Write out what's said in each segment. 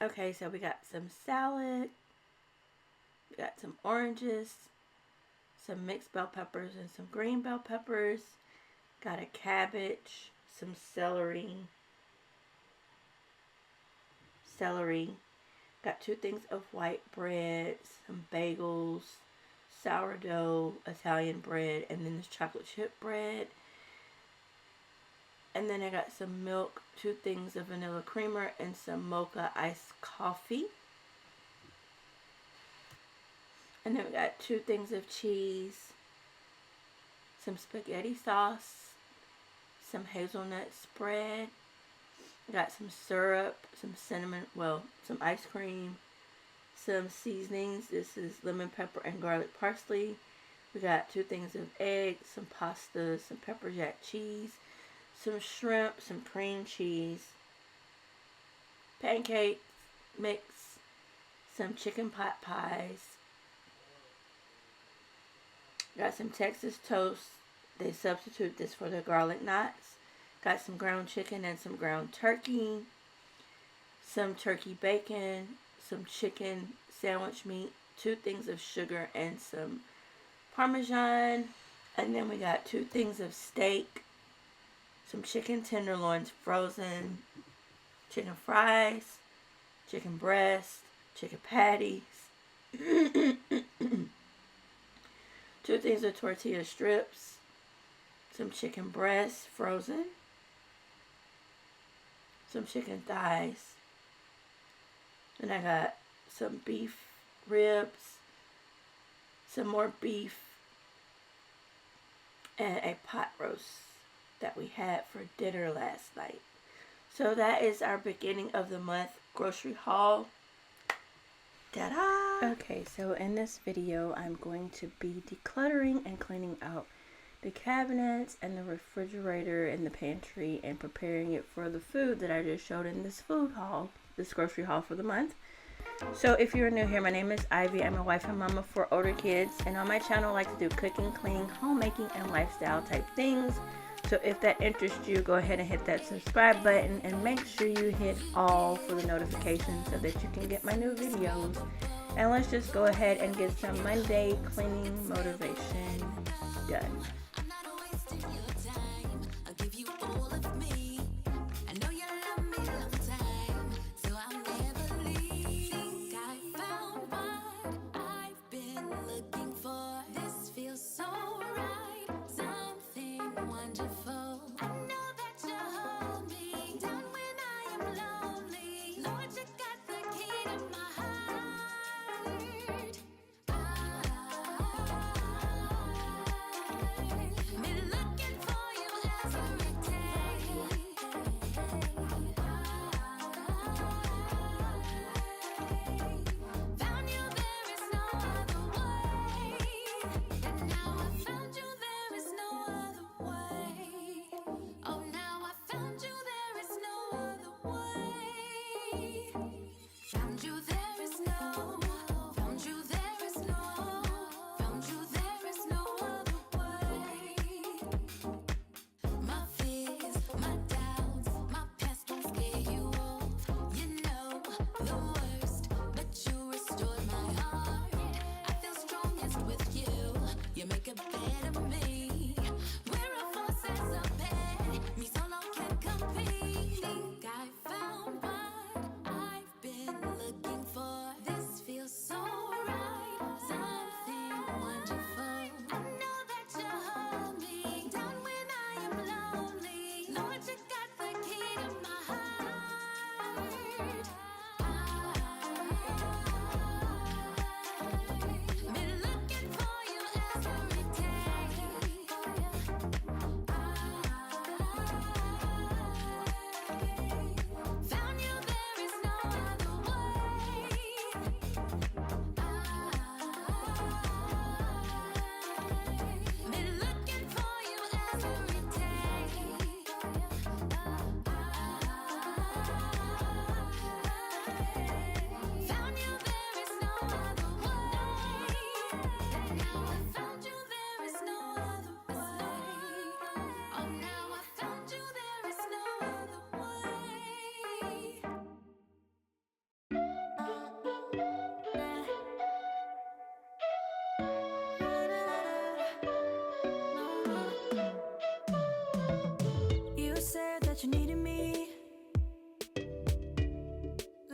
Okay, so we got some salad, we got some oranges, some mixed bell peppers and some green bell peppers, got a cabbage, some celery, got 2 things of white bread, some bagels, sourdough, Italian bread, and then this chocolate chip bread. And then I got some milk, 2 things of vanilla creamer, and some mocha iced coffee. And then we got 2 things of cheese, some spaghetti sauce, some hazelnut spread. I got some syrup, some cinnamon, some ice cream, some seasonings. This is lemon pepper and garlic parsley. We got 2 things of eggs, some pasta, some pepper jack cheese, some shrimp, some cream cheese, pancake mix, some chicken pot pies. Got some Texas toast. They substitute this for the garlic knots. Got some ground chicken and some ground turkey, some turkey bacon, some chicken sandwich meat, 2 things of sugar, and some Parmesan. And then we got 2 things of steak, some chicken tenderloins frozen, chicken fries, chicken breast, chicken patties, 2 things of tortilla strips, some chicken breasts frozen, some chicken thighs, and I got some beef ribs, some more beef, and a pot roast that we had for dinner last night. So that is our beginning of the month grocery haul. Ta-da! Okay, so in this video, I'm going to be decluttering and cleaning out the cabinets and the refrigerator and the pantry and preparing it for the food that I just showed in this food haul, this grocery haul for the month. So if you're new here, my name is Ivy. I'm a wife and mama for older kids, and on my channel I like to do cooking, cleaning, homemaking, and lifestyle type things. So if that interests you, go ahead and hit that subscribe button and make sure you hit all for the notifications so that you can get my new videos. And let's just go ahead and get some Monday cleaning motivation done.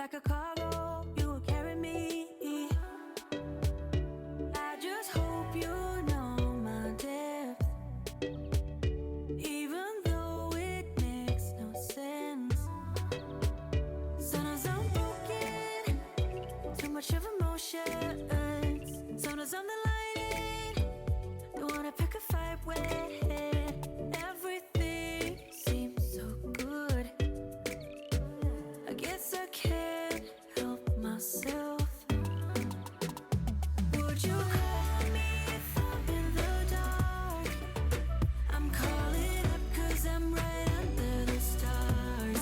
like a cargo, you will carry me. I just hope you know my depth, even though it makes no sense. Sometimes I'm broken, too much of emotions. Sometimes I'm the lightning, don't wanna pick a fight with. Everything seems so good. I guess I can't help myself. Would you call me if I'm in the dark? I'm calling up 'cause I'm right under the stars.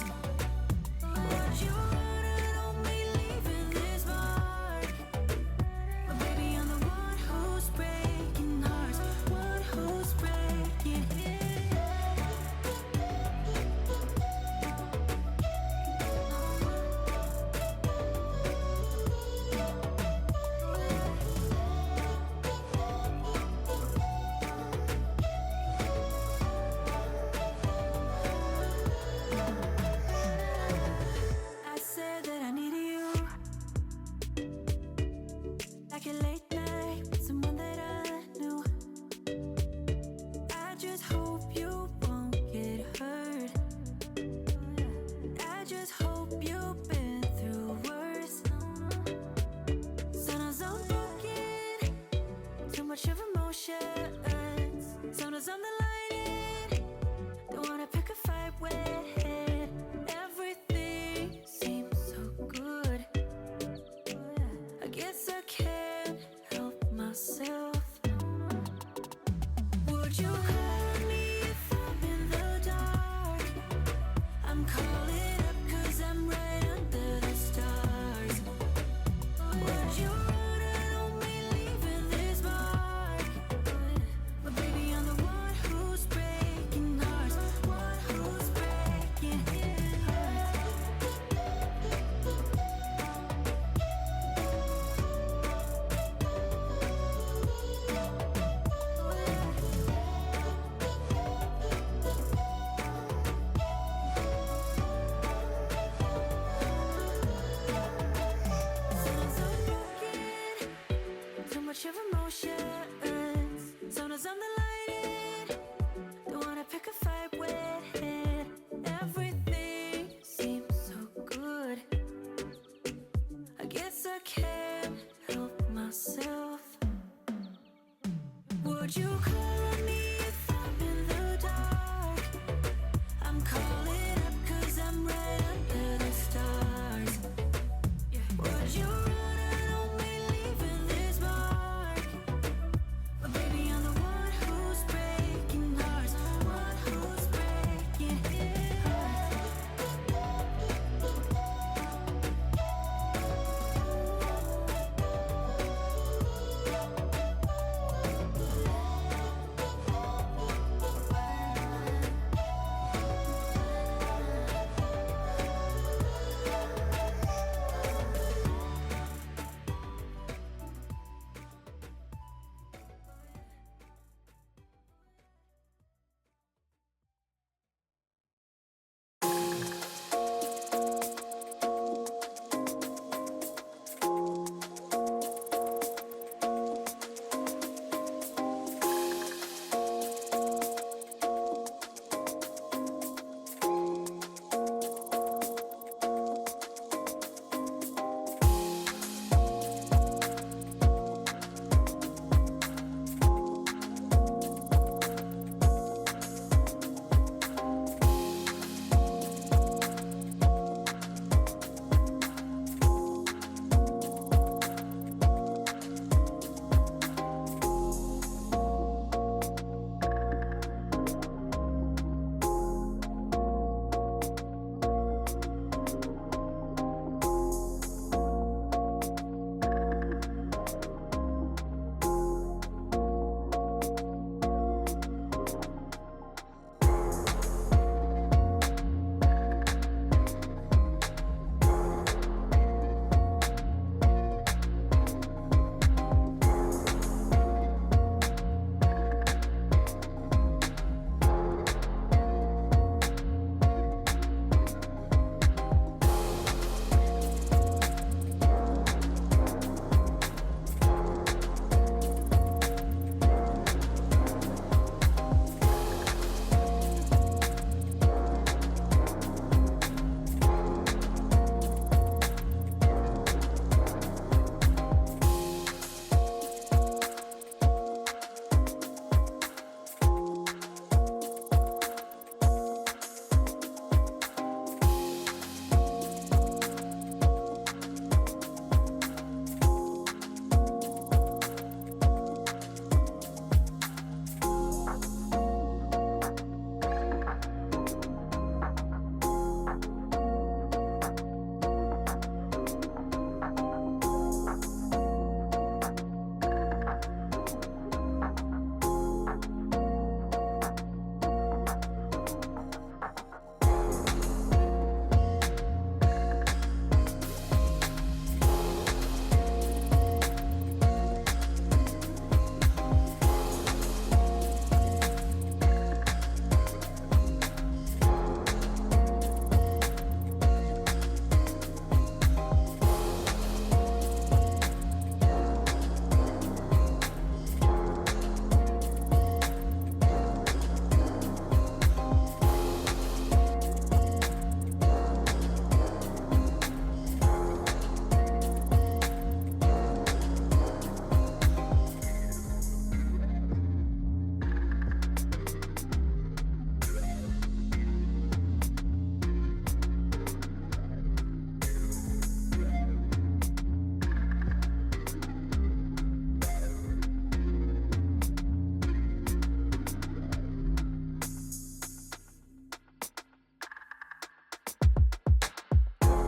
Would you run on me leaving this mark? But baby, I'm the one who's breaking hearts, one who's breaking. I said that I needed you, like a late night with someone that I knew. I just hope you won't get hurt. I just hope you've been through worse. Sometimes I'm broken, too much of emotions. Sometimes I'm the lightning, don't wanna pick a fight with. Everything seems so good. I guess I can't help myself. Would you call me if I'm in the dark? I'm calling up 'cause I'm right under the stars. Would you run on me leaving this mark? But baby, I'm the one who's breaking hearts, one who's breaking hearts. Sometimes I'm broken, too much of emotions. Sometimes I'm the lightning, don't wanna pick a fight with. Everything seems so good. I guess I can't help myself. Would you call